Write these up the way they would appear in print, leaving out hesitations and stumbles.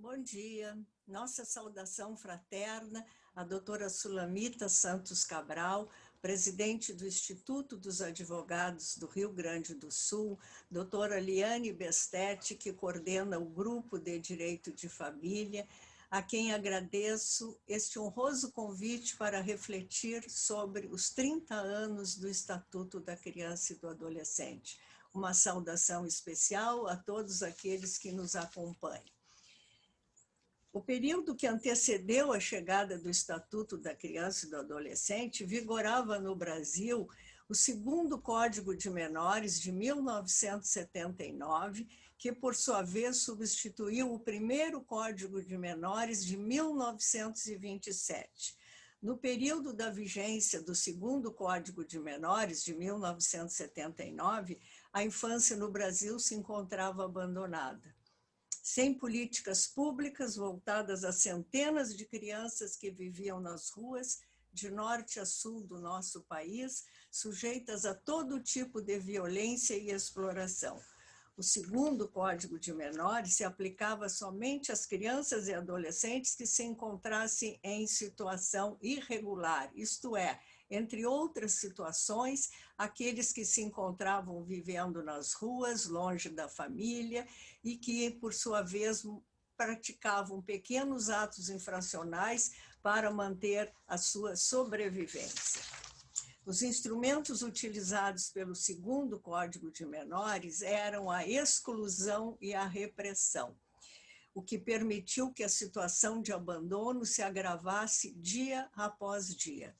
Bom dia, nossa saudação fraterna à doutora Sulamita Santos Cabral, presidente do Instituto dos Advogados do Rio Grande do Sul, doutora Liane Bestetti, que coordena o Grupo de Direito de Família, a quem agradeço este honroso convite para refletir sobre os 30 anos do Estatuto da Criança e do Adolescente. Uma saudação especial a todos aqueles que nos acompanham. O período que antecedeu a chegada do Estatuto da Criança e do Adolescente vigorava no Brasil o segundo Código de Menores de 1979, que, por sua vez, substituiu o primeiro Código de Menores de 1927. No período da vigência do segundo Código de Menores, de 1979, a infância no Brasil se encontrava abandonada. Sem políticas públicas voltadas a centenas de crianças que viviam nas ruas, de norte a sul do nosso país, sujeitas a todo tipo de violência e exploração. O segundo Código de Menores se aplicava somente às crianças e adolescentes que se encontrassem em situação irregular, isto é, entre outras situações, aqueles que se encontravam vivendo nas ruas, longe da família, e que, por sua vez, praticavam pequenos atos infracionais para manter a sua sobrevivência. Os instrumentos utilizados pelo segundo Código de Menores eram a exclusão e a repressão, o que permitiu que a situação de abandono se agravasse dia após dia.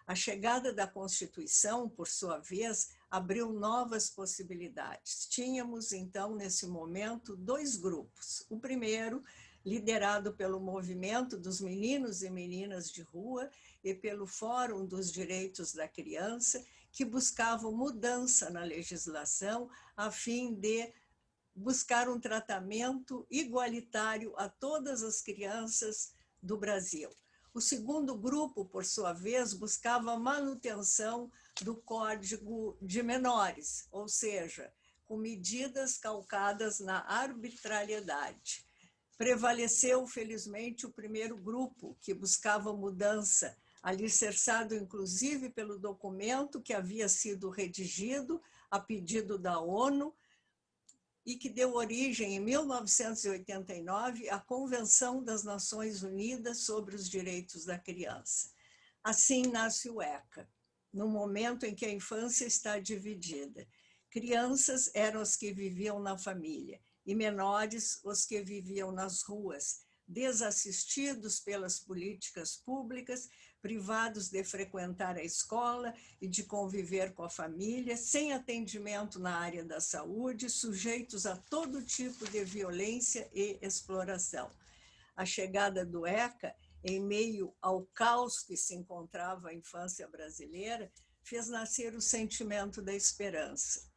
A chegada da Constituição, por sua vez, abriu novas possibilidades. Tínhamos, então, nesse momento, dois grupos. O primeiro, liderado pelo movimento dos meninos e meninas de rua e pelo Fórum dos Direitos da Criança, que buscavam mudança na legislação a fim de buscar um tratamento igualitário a todas as crianças do Brasil. O segundo grupo, por sua vez, buscava a manutenção do Código de Menores, ou seja, com medidas calcadas na arbitrariedade. Prevaleceu, felizmente, o primeiro grupo, que buscava mudança, alicerçado inclusive pelo documento que havia sido redigido a pedido da ONU, e que deu origem, em 1989, à Convenção das Nações Unidas sobre os Direitos da Criança. Assim nasce o ECA, no momento em que a infância está dividida. Crianças eram as que viviam na família e menores os que viviam nas ruas, desassistidos pelas políticas públicas, privados de frequentar a escola e de conviver com a família, sem atendimento na área da saúde, sujeitos a todo tipo de violência e exploração. A chegada do ECA, em meio ao caos que se encontrava a infância brasileira, fez nascer o sentimento da esperança,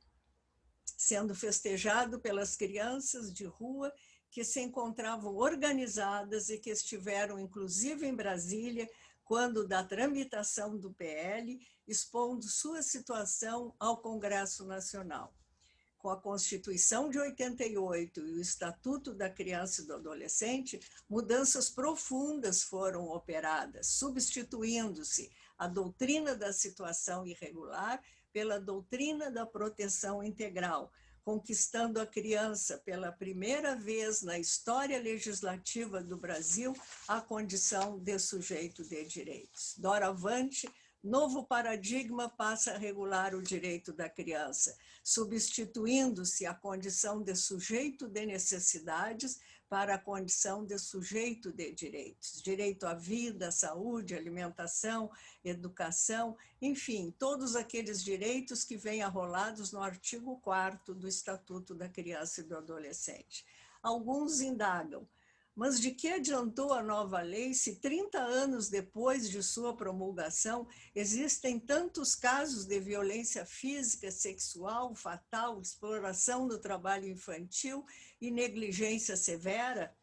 sendo festejado pelas crianças de rua que se encontravam organizadas e que estiveram, inclusive, em Brasília, quando da tramitação do PL, expondo sua situação ao Congresso Nacional. Com a Constituição de 88 e o Estatuto da Criança e do Adolescente, mudanças profundas foram operadas, substituindo-se a doutrina da situação irregular pela doutrina da proteção integral, conquistando a criança pela primeira vez na história legislativa do Brasil a condição de sujeito de direitos. Doravante, novo paradigma passa a regular o direito da criança, substituindo-se a condição de sujeito de necessidades para a condição de sujeito de direitos. Direito à vida, à saúde, alimentação, educação, enfim, todos aqueles direitos que vêm arrolados no artigo 4º do Estatuto da Criança e do Adolescente. Alguns indagam, mas de que adiantou a nova lei se 30 anos depois de sua promulgação existem tantos casos de violência física, sexual, fatal, exploração do trabalho infantil e negligência severa?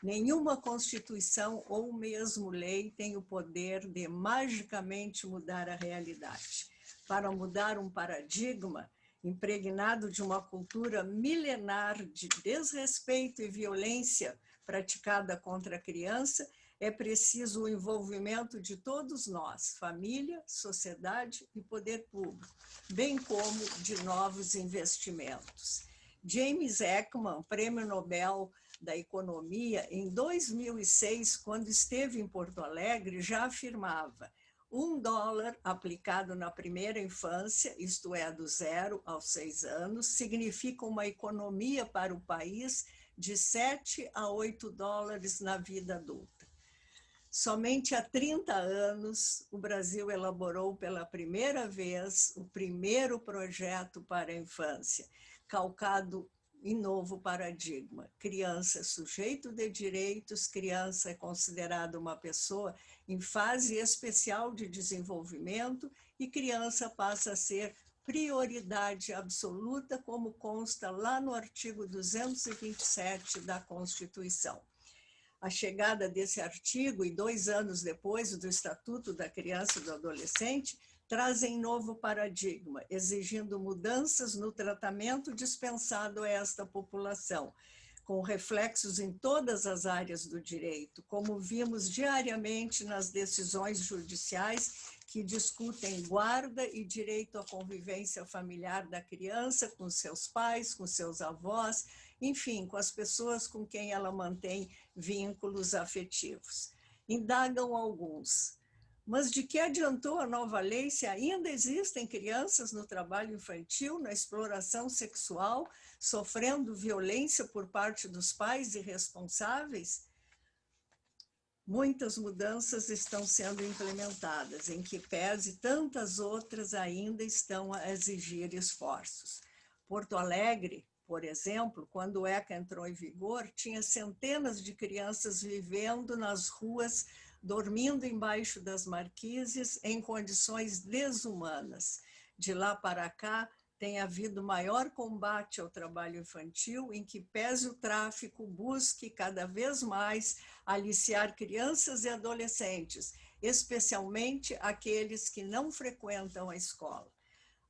Nenhuma Constituição ou mesmo lei tem o poder de magicamente mudar a realidade. Para mudar um paradigma impregnado de uma cultura milenar de desrespeito e violência praticada contra a criança, é preciso o envolvimento de todos nós, família, sociedade e poder público, bem como de novos investimentos. James Heckman, Prêmio Nobel da Economia, em 2006, quando esteve em Porto Alegre, já afirmava: $1 aplicado na primeira infância, isto é, do 0 aos 6 anos, significa uma economia para o país de $7 a $8 na vida adulta. Somente há 30 anos, o Brasil elaborou pela primeira vez o primeiro projeto para a infância, calcado em novo paradigma. Criança é sujeito de direitos, criança é considerada uma pessoa em fase especial de desenvolvimento e criança passa a ser prioridade absoluta, como consta lá no artigo 227 da Constituição. A chegada desse artigo, e 2 anos depois do Estatuto da Criança e do Adolescente, trazem novo paradigma, exigindo mudanças no tratamento dispensado a esta população, com reflexos em todas as áreas do direito, como vimos diariamente nas decisões judiciais que discutem guarda e direito à convivência familiar da criança com seus pais, com seus avós, enfim, com as pessoas com quem ela mantém vínculos afetivos. Indagam alguns: mas de que adiantou a nova lei se ainda existem crianças no trabalho infantil, na exploração sexual, sofrendo violência por parte dos pais irresponsáveis? Muitas mudanças estão sendo implementadas, em que pese tantas outras ainda estão a exigir esforços. Porto Alegre, por exemplo, quando o ECA entrou em vigor, tinha centenas de crianças vivendo nas ruas, dormindo embaixo das marquises, em condições desumanas. De lá para cá, tem havido maior combate ao trabalho infantil, em que pese o tráfico, busque cada vez mais aliciar crianças e adolescentes, especialmente aqueles que não frequentam a escola.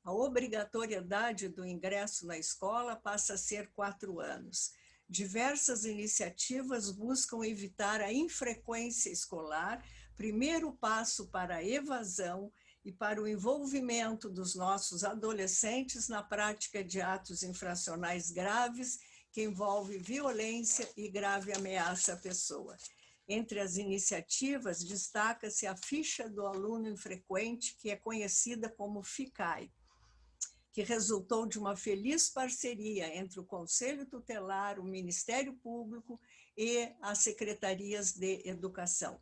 A obrigatoriedade do ingresso na escola passa a ser 4 anos. Diversas iniciativas buscam evitar a infrequência escolar, primeiro passo para a evasão e para o envolvimento dos nossos adolescentes na prática de atos infracionais graves que envolvem violência e grave ameaça à pessoa. Entre as iniciativas, destaca-se a ficha do aluno infrequente, que é conhecida como FICAI, que resultou de uma feliz parceria entre o Conselho Tutelar, o Ministério Público e as secretarias de educação.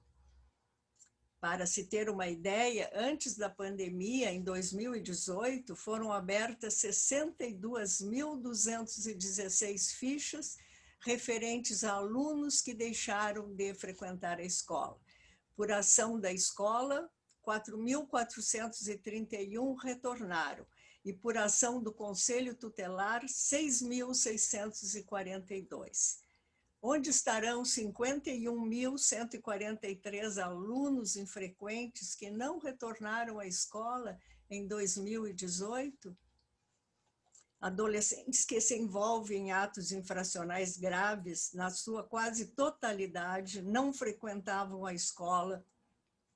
Para se ter uma ideia, antes da pandemia, em 2018, foram abertas 62.216 fichas referentes a alunos que deixaram de frequentar a escola. Por ação da escola, 4.431 retornaram. E por ação do Conselho Tutelar, 6.642. Onde estarão 51.143 alunos infrequentes que não retornaram à escola em 2018? Adolescentes que se envolvem em atos infracionais graves, na sua quase totalidade, não frequentavam a escola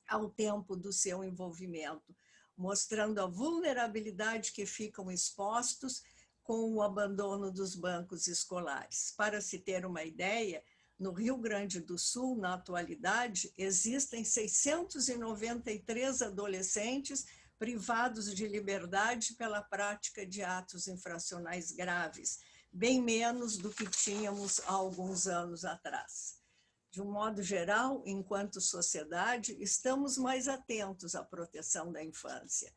ao tempo do seu envolvimento, mostrando a vulnerabilidade que ficam expostos com o abandono dos bancos escolares. Para se ter uma ideia, no Rio Grande do Sul, na atualidade, existem 693 adolescentes privados de liberdade pela prática de atos infracionais graves, bem menos do que tínhamos há alguns anos atrás. De um modo geral, enquanto sociedade, estamos mais atentos à proteção da infância.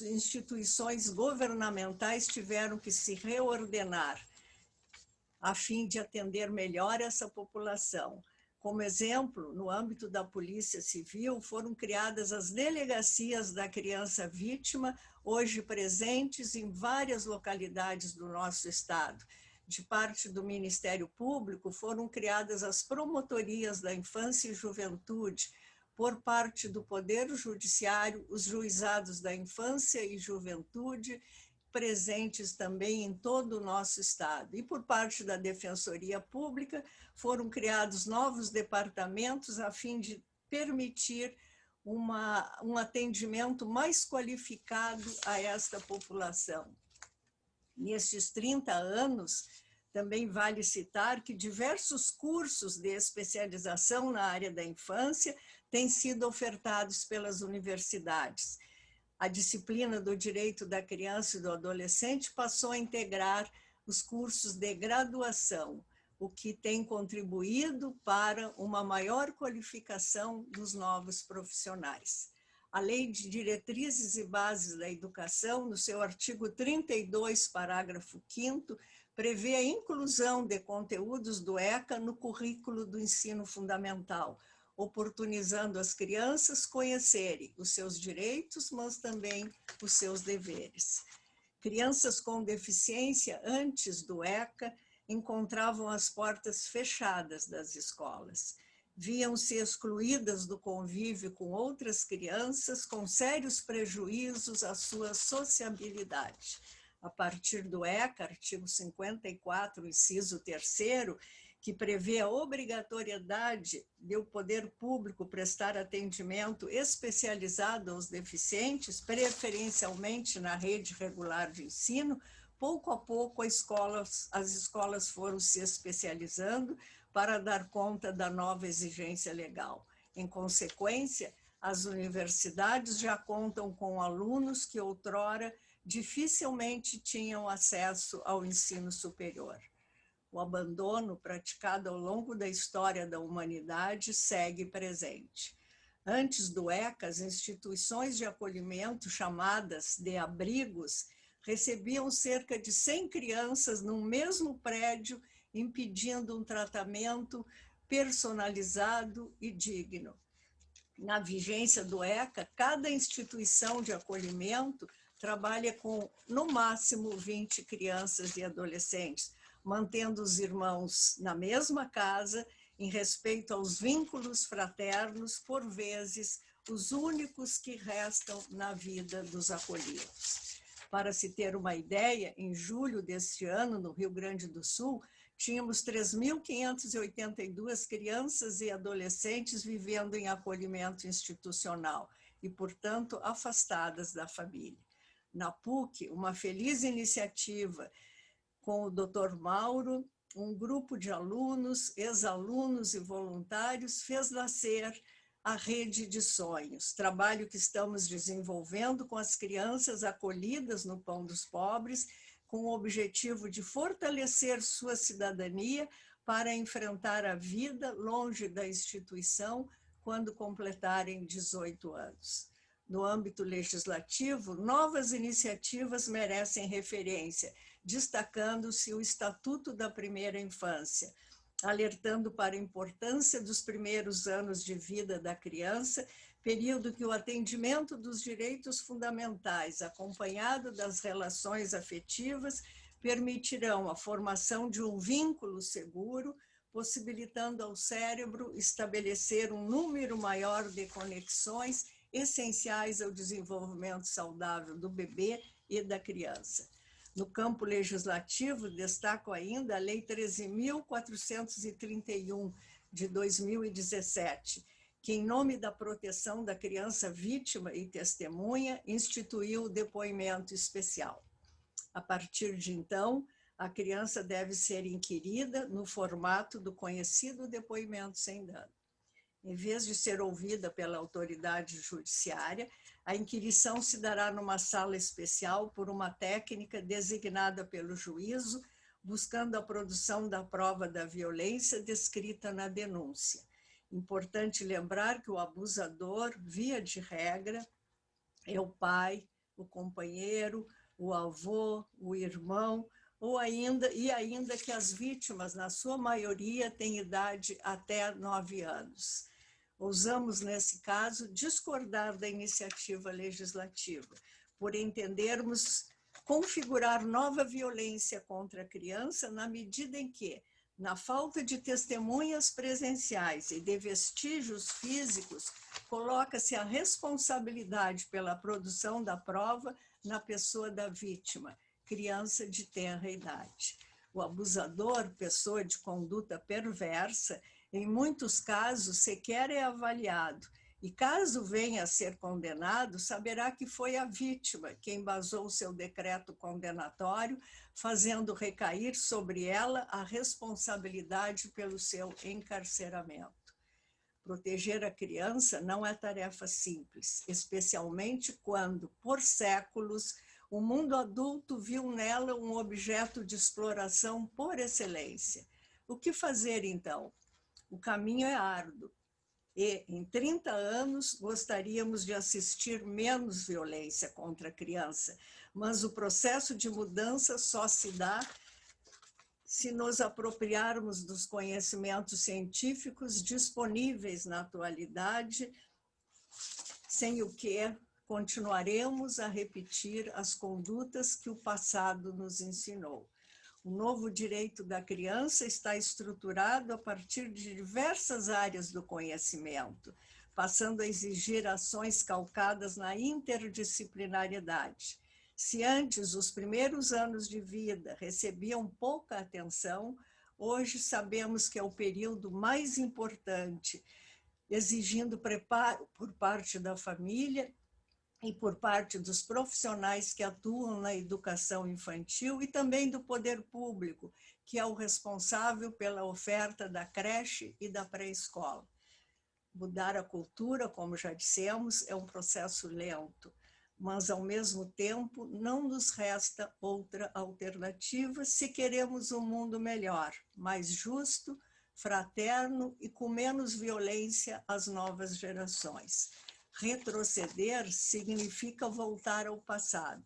Instituições governamentais tiveram que se reordenar a fim de atender melhor essa população. Como exemplo, no âmbito da Polícia Civil, foram criadas as delegacias da criança vítima, hoje presentes em várias localidades do nosso estado. De parte do Ministério Público, foram criadas as promotorias da infância e juventude. Por parte do Poder Judiciário, os juizados da infância e juventude, presentes também em todo o nosso estado. E por parte da Defensoria Pública foram criados novos departamentos a fim de permitir um atendimento mais qualificado a esta população. Nestes 30 anos, também vale citar que diversos cursos de especialização na área da infância têm sido ofertados pelas universidades. A disciplina do direito da criança e do adolescente passou a integrar os cursos de graduação, o que tem contribuído para uma maior qualificação dos novos profissionais. A Lei de Diretrizes e Bases da Educação, no seu artigo 32, parágrafo 5º, prevê a inclusão de conteúdos do ECA no currículo do ensino fundamental, oportunizando as crianças conhecerem os seus direitos, mas também os seus deveres. Crianças com deficiência, antes do ECA, encontravam as portas fechadas das escolas. Viam-se excluídas do convívio com outras crianças, com sérios prejuízos à sua sociabilidade. A partir do ECA, artigo 54, inciso 3º, que prevê a obrigatoriedade de o poder público prestar atendimento especializado aos deficientes, preferencialmente na rede regular de ensino, pouco a pouco as escolas foram se especializando para dar conta da nova exigência legal. Em consequência, as universidades já contam com alunos que outrora dificilmente tinham acesso ao ensino superior. O abandono praticado ao longo da história da humanidade segue presente. Antes do ECA, as instituições de acolhimento, chamadas de abrigos, recebiam cerca de 100 crianças no mesmo prédio, impedindo um tratamento personalizado e digno. Na vigência do ECA, cada instituição de acolhimento trabalha com, no máximo, 20 crianças e adolescentes, mantendo os irmãos na mesma casa, em respeito aos vínculos fraternos, por vezes, os únicos que restam na vida dos acolhidos. Para se ter uma ideia, em julho deste ano, no Rio Grande do Sul, tínhamos 3.582 crianças e adolescentes vivendo em acolhimento institucional e, portanto, afastadas da família. Na PUC, uma feliz iniciativa com o Dr. Mauro, um grupo de alunos, ex-alunos e voluntários fez nascer a Rede de Sonhos, trabalho que estamos desenvolvendo com as crianças acolhidas no Pão dos Pobres, com o objetivo de fortalecer sua cidadania para enfrentar a vida longe da instituição quando completarem 18 anos. No âmbito legislativo, novas iniciativas merecem referência, destacando-se o Estatuto da Primeira Infância, alertando para a importância dos primeiros anos de vida da criança, período que o atendimento dos direitos fundamentais, acompanhado das relações afetivas, permitirão a formação de um vínculo seguro, possibilitando ao cérebro estabelecer um número maior de conexões essenciais ao desenvolvimento saudável do bebê e da criança. No campo legislativo, destaco ainda a Lei 13.431, de 2017, que, em nome da proteção da criança vítima e testemunha, instituiu o depoimento especial. A partir de então, a criança deve ser inquirida no formato do conhecido depoimento sem dano. Em vez de ser ouvida pela autoridade judiciária, a inquirição se dará numa sala especial por uma técnica designada pelo juízo, buscando a produção da prova da violência descrita na denúncia. Importante lembrar que o abusador, via de regra, é o pai, o companheiro, o avô, o irmão, ainda que as vítimas, na sua maioria, têm idade até 9 anos. Ousamos, nesse caso, discordar da iniciativa legislativa, por entendermos configurar nova violência contra a criança na medida em que, na falta de testemunhas presenciais e de vestígios físicos, coloca-se a responsabilidade pela produção da prova na pessoa da vítima, criança de tenra idade. O abusador, pessoa de conduta perversa, em muitos casos sequer é avaliado, e caso venha a ser condenado, saberá que foi a vítima quem embasou seu decreto condenatório, fazendo recair sobre ela a responsabilidade pelo seu encarceramento. Proteger a criança não é tarefa simples, especialmente quando, por séculos, o mundo adulto viu nela um objeto de exploração por excelência. O que fazer, então? O caminho é árduo. E, em 30 anos, gostaríamos de assistir menos violência contra a criança, mas o processo de mudança só se dá se nos apropriarmos dos conhecimentos científicos disponíveis na atualidade, sem o que continuaremos a repetir as condutas que o passado nos ensinou. O novo direito da criança está estruturado a partir de diversas áreas do conhecimento, passando a exigir ações calcadas na interdisciplinariedade. Se antes os primeiros anos de vida recebiam pouca atenção, hoje sabemos que é o período mais importante, exigindo preparo por parte da família e por parte dos profissionais que atuam na educação infantil e também do poder público, que é o responsável pela oferta da creche e da pré-escola. Mudar a cultura, como já dissemos, é um processo lento, mas, ao mesmo tempo, não nos resta outra alternativa se queremos um mundo melhor, mais justo, fraterno e com menos violência às novas gerações. Retroceder significa voltar ao passado,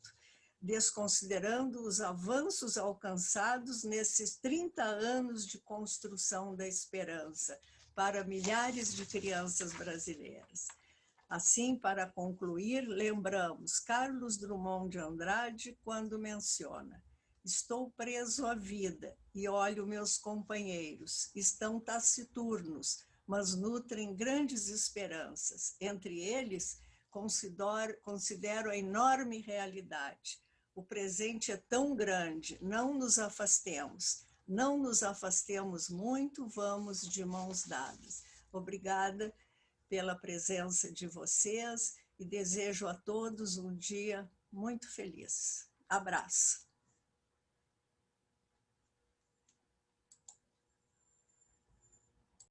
desconsiderando os avanços alcançados nesses 30 anos de construção da esperança para milhares de crianças brasileiras. Assim, para concluir, lembramos Carlos Drummond de Andrade quando menciona: estou preso à vida e olho meus companheiros, estão taciturnos, mas nutrem grandes esperanças. Entre eles, considero a enorme realidade. O presente é tão grande, não nos afastemos. Não nos afastemos muito, vamos de mãos dadas. Obrigada pela presença de vocês e desejo a todos um dia muito feliz. Abraço.